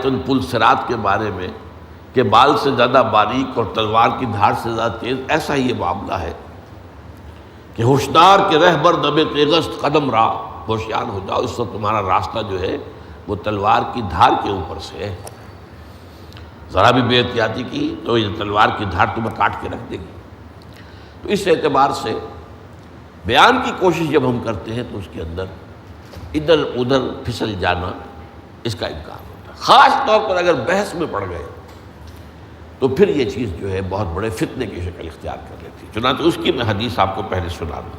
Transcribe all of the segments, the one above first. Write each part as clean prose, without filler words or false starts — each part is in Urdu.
آیتن پل صراط کے بارے میں کہ بال سے زیادہ باریک اور تلوار کی دھار سے زیادہ تیز، ایسا ہی یہ معاملہ ہے کہ ہوشیار کے رہبر دبے تیغست قدم را، ہوشیار ہو جاؤ، اس وقت تمہارا راستہ جو ہے وہ تلوار کی دھار کے اوپر سے ہے، ذرا بھی بے احتیاطی کی تو یہ تلوار کی دھار تمہیں کاٹ کے رکھ دے گی۔ تو اس اعتبار سے بیان کی کوشش جب ہم کرتے ہیں تو اس کے اندر ادھر ادھر پھسل جانا اس کا امکان ہوتا ہے، خاص طور پر اگر بحث میں پڑ گئے تو پھر یہ چیز جو ہے بہت بڑے فتنے کی شکل اختیار کر لیتی ہے۔ چنانچہ اس کی میں حدیث آپ کو پہلے سنا دوں۔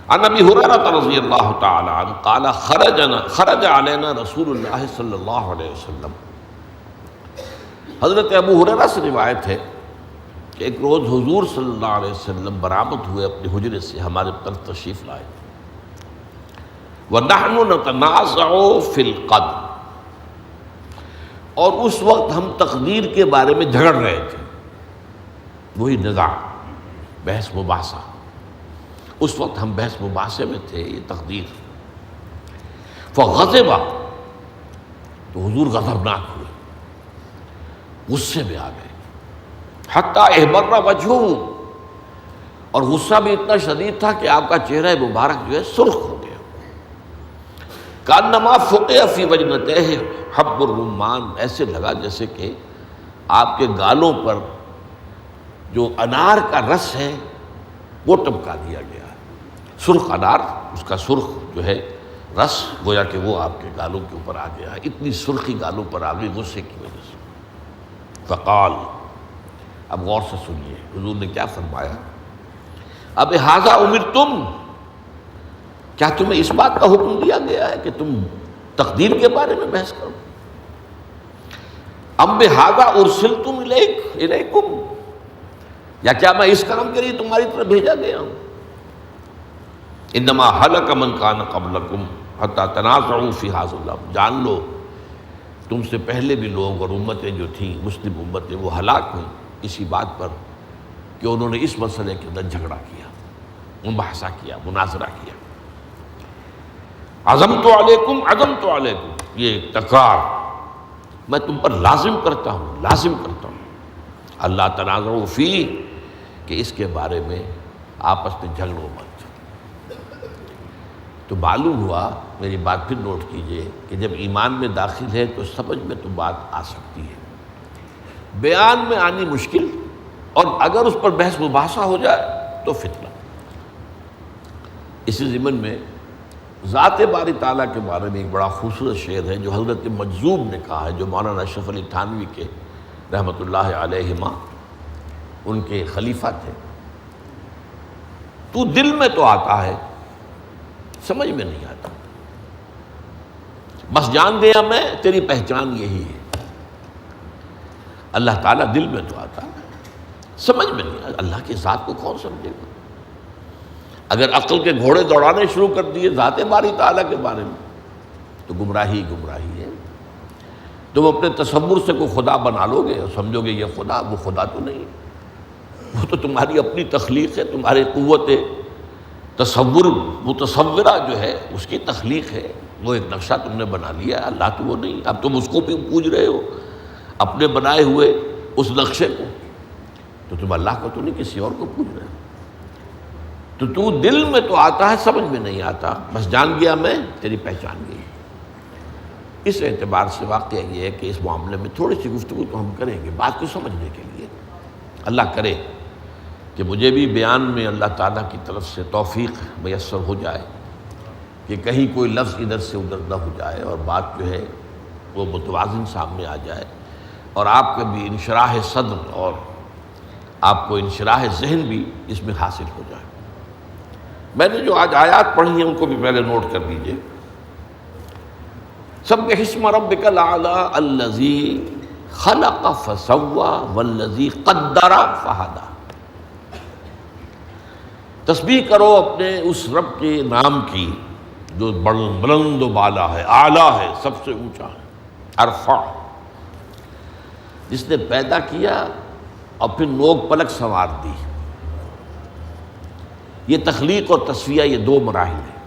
عن ابی ہریرہ رضی اللہ تعالی عنہ قال خرج علینا رسول اللہ صلی اللہ علیہ وسلم، حضرت ابو ہریرہ سے روایت ہے کہ ایک روز حضور صلی اللہ علیہ وسلم برآمد ہوئے اپنے حجرے سے، ہمارے طرف تشریف لائے، وَنَحْنُ نَتَنَازَعُ فِي الْقَدْرِ، اور اس وقت ہم تقدیر کے بارے میں جھگڑ رہے تھے، وہی نزاع، بحث مباحثہ، اس وقت ہم بحث مباحثے میں تھے، یہ تقدیر۔ فَغَضِبَ، تو حضور غضبناک ہوئے، غصے میں آ گئے، حتیٰ احمر وجہہ، اور غصہ بھی اتنا شدید تھا کہ آپ کا چہرہ مبارک جو ہے سرخ ہو گیا، کانما فقع فی وجنتہ حب الرمان، ایسے لگا جیسے کہ آپ کے گالوں پر جو انار کا رس ہے وہ ٹپکا دیا گیا ہے، سرخ انار، اس کا سرخ جو ہے رس، گویا کہ وہ آپ کے گالوں کے اوپر آ گیا ہے، اتنی سرخی گالوں پر آ گئی غصے کی وجہ سے۔ فقال، اب غور سے سنیے حضور نے کیا فرمایا، اب ھذا امرتم، کیا تمہیں اس بات کا حکم دیا گیا ہے کہ تم تقدیر کے بارے میں بحث کرو؟ ام بھذا ارسلتم الیکم، یا کیا میں اس کام کے لیے تمہاری طرف بھیجا گیا ہوں؟ انما ہلک من کان قبلکم حتی تنازعوا فی ھذا الامر، جان لو تم سے پہلے بھی لوگ اور امتیں جو تھیں، مسلم امتیں، وہ ہلاک ہوئیں اسی بات پر کہ انہوں نے اس مسئلے کے اندر جھگڑا کیا، مباحثہ کیا، مناظرہ کیا۔ عزمت علیکم، یہ تکرار، میں تم پر لازم کرتا ہوں، اللہ تنازعوا فی، کہ اس کے بارے میں آپس میں جھگڑو مت۔ تو معلوم ہوا، میری بات پھر نوٹ کیجئے، کہ جب ایمان میں داخل ہے تو سمجھ میں تو بات آ سکتی ہے، بیان میں آنی مشکل، اور اگر اس پر بحث مباحثہ ہو جائے تو فتنہ۔ اسی ضمن میں ذات باری تعالیٰ کے بارے میں ایک بڑا خوبصورت شعر ہے جو حضرت مجذوب نے کہا ہے، جو مولانا اشرف علی تھانوی کے رحمۃ اللہ علیہما ان کے خلیفہ تھے۔ تو دل میں تو آتا ہے، سمجھ میں نہیں آتا، بس جان دیا میں تیری پہچان یہی ہے۔ اللہ تعالیٰ دل میں تو آتا ہے، سمجھ میں نہیں آتا، اللہ کی ذات کو کون سمجھے گا؟ اگر عقل کے گھوڑے دوڑانے شروع کر دیے ذات باری تعالیٰ کے بارے میں تو گمراہی ہے۔ تم اپنے تصور سے کوئی خدا بنا لو گے اور سمجھو گے یہ خدا، وہ خدا تو نہیں، وہ تو تمہاری اپنی تخلیق ہے، تمہاری قوت تصور متصورہ جو ہے اس کی تخلیق ہے، وہ ایک نقشہ تم نے بنا لیا ہے، اللہ تو وہ نہیں۔ اب تم اس کو بھی پوج رہے ہو، اپنے بنائے ہوئے اس نقشے کو، تو تم اللہ کو تو نہیں کسی اور کو پوج رہے ہو۔ تو دل میں تو آتا ہے، سمجھ میں نہیں آتا، بس جان گیا میں تیری پہچان گئی۔ اس اعتبار سے واقعہ یہ ہے کہ اس معاملے میں تھوڑی سی گفتگو تو ہم کریں گے بات کو سمجھنے کے لیے۔ اللہ کرے کہ مجھے بھی بیان میں اللہ تعالیٰ کی طرف سے توفیق میسر ہو جائے کہ کہیں کوئی لفظ ادھر سے ادھر نہ ہو جائے اور بات جو ہے وہ متوازن سامنے آ جائے، اور آپ کا بھی انشراح صدر اور آپ کو انشراح ذہن بھی اس میں حاصل ہو جائے۔ میں نے جو آج آیات پڑھی ہیں ان کو بھی پہلے نوٹ کر لیجئے۔ سبح اسم ربک الاعلی الذی خلق فسوی والذی قدر فہدی، تسبیح کرو اپنے اس رب کے نام کی جو بلند و بالا ہے، اعلیٰ ہے، سب سے اونچا ہے، ارفع، جس نے پیدا کیا اور پھر نوک پلک سنوار دی۔ یہ تخلیق اور تسویہ، یہ دو مراحل ہیں۔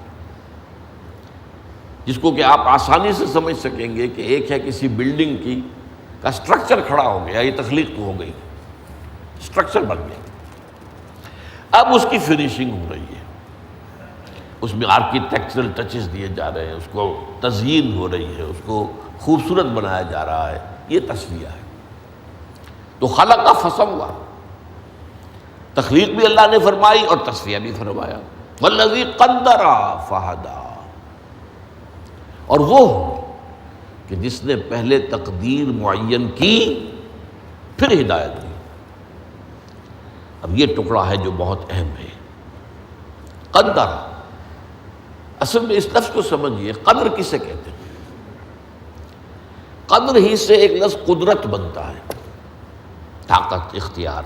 جس کو کہ آپ آسانی سے سمجھ سکیں گے کہ ایک ہے کسی بلڈنگ کا اسٹرکچر کھڑا ہو گیا، یہ تخلیق تو ہو گئی، اسٹرکچر بن گیا، اب اس کی فنیشنگ ہو رہی ہے، اس میں آرکیٹیکچرل ٹچز دیے جا رہے ہیں، اس کو تزئین ہو رہی ہے، اس کو خوبصورت بنایا جا رہا ہے، یہ تصفیہ ہے۔ تو خلق کا فسم ہوا، تخلیق بھی اللہ نے فرمائی اور تصفیہ بھی فرمایا۔ والذی قدر فہدی، اور وہ کہ جس نے پہلے تقدیر معین کی پھر ہدایت دی۔ اب یہ ٹکڑا ہے جو بہت اہم ہے، قدر، اصل میں اس لفظ کو سمجھیے، قدر کسے کہتے ہیں؟ قدر ہی سے ایک لفظ قدرت بنتا ہے، طاقت، اختیار۔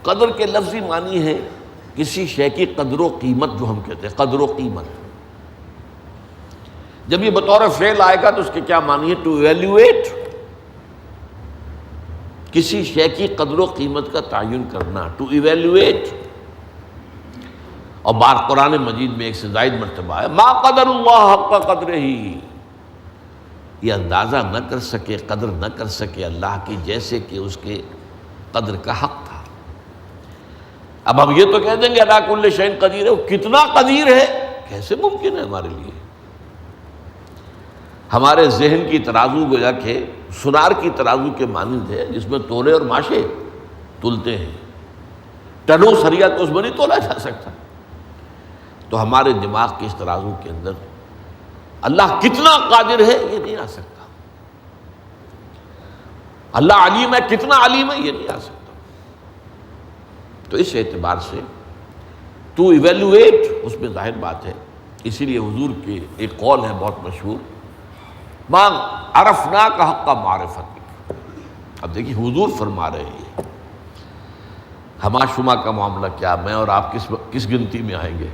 قدر کے لفظی معنی ہے کسی شے کی قدر و قیمت، جو ہم کہتے ہیں قدر و قیمت۔ جب یہ بطور فعل آئے گا تو اس کے کیا معنی ہے؟ ٹو ایویلویٹ، کسی شے کی قدر و قیمت کا تعین کرنا، ٹو ایویلویٹ۔ اور بار قرآن مجید میں ایک سے زائد مرتبہ ہے ما قدر اللہ حق قدرہ، یہ اندازہ نہ کر سکے، قدر نہ کر سکے اللہ کی جیسے کہ اس کے قدر کا حق تھا۔ اب ہم یہ تو کہہ دیں گے علی کل شیء قدیر ہے، وہ کتنا قدیر ہے، کیسے ممکن ہے ہمارے لیے؟ ہمارے ذہن کی ترازو گویا کہ سنار کی ترازو کے مانند ہے، جس میں تولے اور ماشے تلتے ہیں، ٹنوں سریا تو اس میں نہیں تولا جا سکتا۔ تو ہمارے دماغ کے اس ترازو کے اندر اللہ کتنا قادر ہے یہ نہیں آ سکتا، اللہ علیم ہے کتنا علیم ہے یہ نہیں آ سکتا۔ تو اس اعتبار سے ٹو ایویلویٹ اس میں ظاہر بات ہے۔ اسی لیے حضور کے ایک قول ہے بہت مشہور، ما عرفناک حق معرفتک۔ اب دیکھیے حضور فرما رہے ہیں، ہما شما کا معاملہ کیا، میں اور آپ کس گنتی میں آئیں گے؟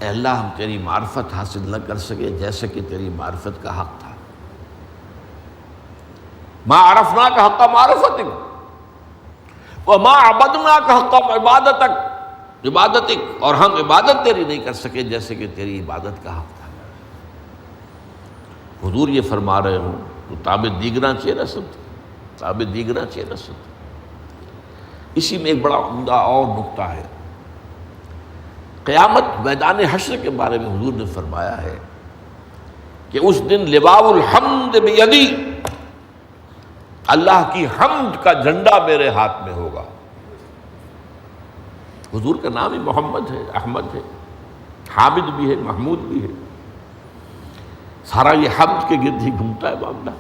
اے اللہ ہم تیری معرفت حاصل نہ کر سکے جیسے کہ تیری معرفت کا حق تھا۔ ما عرفناک حق معرفتک وما عبدناک حق عبادتک، اور ہم عبادت تیری نہیں کر سکے جیسے کہ تیری عبادت کا حق تھا۔ حضور یہ فرما رہے ہوں تو تابع دیگراں چے رسد، تابع دیگراں چے رسد۔ اسی میں ایک بڑا عمدہ اور نکتہ ہے، قیامت میدان حشر کے بارے میں حضور نے فرمایا ہے کہ اس دن لواء الحمد بیدی، اللہ کی حمد کا جھنڈا میرے ہاتھ میں ہوگا۔ حضور کا نام ہی محمد ہے، احمد ہے، حامد بھی ہے، محمود بھی ہے، سارا یہ حمد کے گرد ہی گھومتا ہے معاملہ۔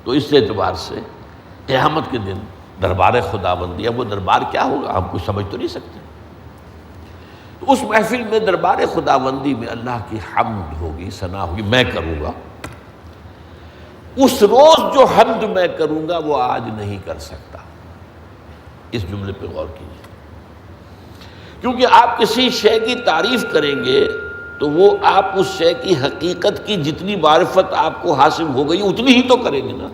تو اس اعتبار سے قیامت کے دن دربار خداوندی، اب وہ دربار کیا ہوگا ہم کچھ سمجھ تو نہیں سکتے۔ تو اس محفل میں دربار خداوندی میں اللہ کی حمد ہوگی، ثنا ہوگی، میں کروں گا۔ اس روز جو حمد میں کروں گا وہ آج نہیں کر سکتا۔ اس جملے پہ غور کیجیے، کیونکہ آپ کسی شے کی تعریف کریں گے تو وہ آپ اس شے کی حقیقت کی جتنی معرفت آپ کو حاصل ہو گئی اتنی ہی تو کریں گے نا۔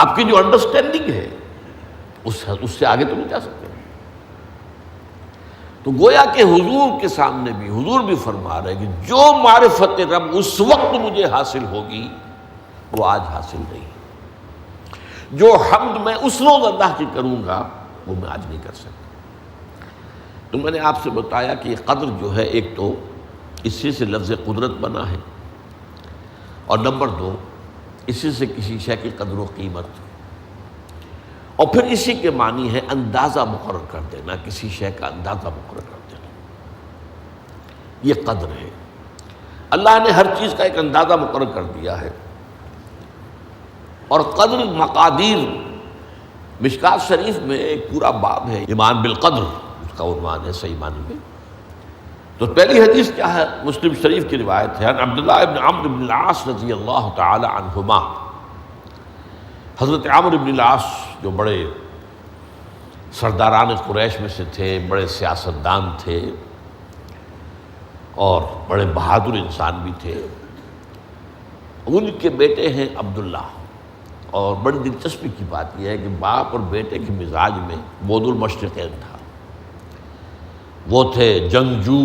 آپ کی جو انڈرسٹینڈنگ ہے اس سے آگے تو نہیں جا سکتے۔ تو گویا کہ حضور کے سامنے بھی حضور بھی فرما رہے ہیں کہ جو معرفت رب اس وقت مجھے حاصل ہوگی وہ آج حاصل نہیں، جو حمد میں اس روز اللہ کی کروں گا وہ میں آج نہیں کر سکتا۔ تو میں نے آپ سے بتایا کہ یہ قدر جو ہے ایک تو اسی سے لفظ قدرت بنا ہے، اور نمبر دو اسی سے کسی شے کی قدر و قیمت، اور پھر اسی کے معنی ہے اندازہ مقرر کر دینا، کسی شے کا اندازہ مقرر کر دینا، یہ قدر ہے۔ اللہ نے ہر چیز کا ایک اندازہ مقرر کر دیا ہے۔ اور قدر مقادیر، مشکات شریف میں ایک پورا باب ہے ایمان بالقدر، اس کا عنوان ہے صحیح معنی میں۔ تو پہلی حدیث کیا ہے؟ مسلم شریف کی روایت ہے، عبداللہ ابن عمرو بن العاص رضی اللہ تعالی عنہما۔ حضرت عمرو بن العاص جو بڑے سرداران قریش میں سے تھے، بڑے سیاستدان تھے اور بڑے بہادر انسان بھی تھے، ان کے بیٹے ہیں عبداللہ۔ اور بڑی دلچسپی کی بات یہ ہے کہ باپ اور بیٹے کے مزاج میں بود المشرقین تھا۔ وہ تھے جنگجو